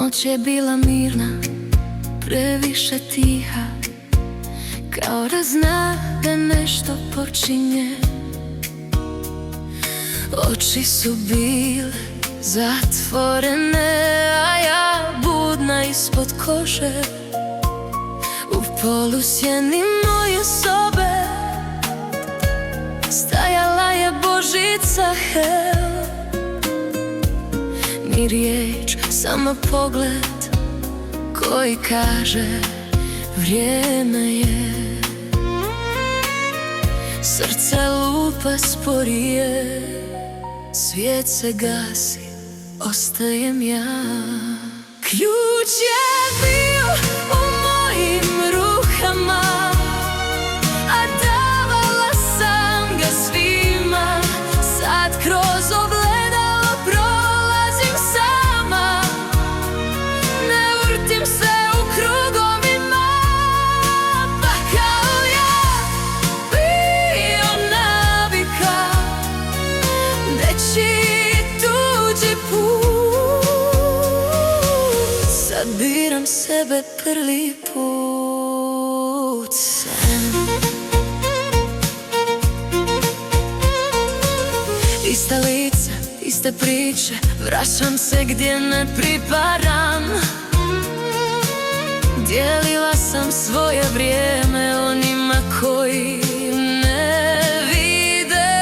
Noć je bila mirna, previše tiha, kao da zna da nešto počinje. Oči su bile zatvorene, a ja budna ispod kože. U polusjeni moje sobe stajala je Božica Hel. Ni riječ, samo pogled koji kaže vrijeme je. Srce lupa sporije, svijet se gasi, ostajem ja. Ključ je bio u mojim rukama, a davala sam ga svima. Sad kroz ogledalo prolazim sama, ne vrtim se u krugovima. Pa kao ja bio navika, dečiji tuđi put. Sad biram sebe prvi put sam. Ista lica, iste priče, vraćam se gdje ne pripadam. Dijelila sam svoje vrijeme onima koji ne vide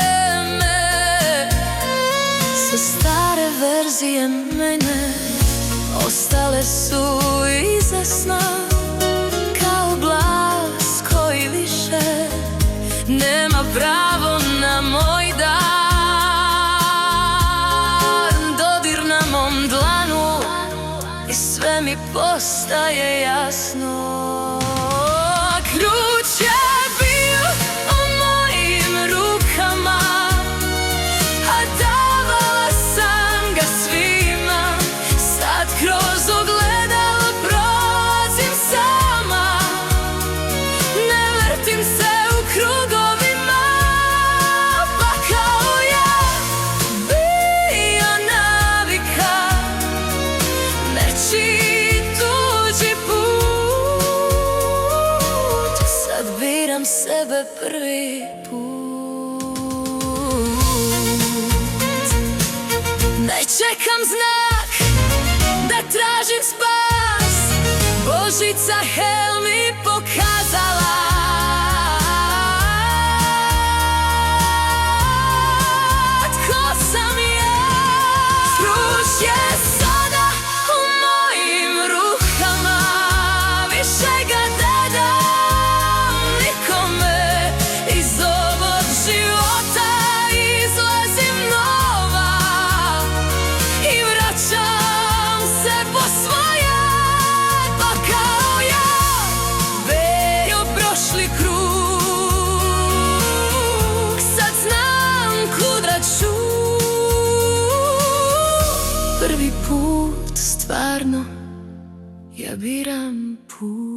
me. Sa stare verzije mene ostale su iza sna, kao glas koji više nema pravo na moj dan. Dodir na mom dlanu i sve mi postaje jasno. Ključ je bio u mojim rukama, a davala sam ga svima. Sad kroz ogledalo prolazim sama, ne vrtim se u krugovima. Pa kao ja bio navika, nečiji tuđi put. Sad biram sebe prvi put. Ne čekam znak da tražim spas, Božica Hel mi pokazala. Tko sam ja? Ključ je sada u mojim rukama, više ga ne dam nikome. Iz ovog života izlazim nova i vraćam se po svoje. Pa kao ja bio prošli krug, sad znam kud ću. Prvi put stvarno ja biram put.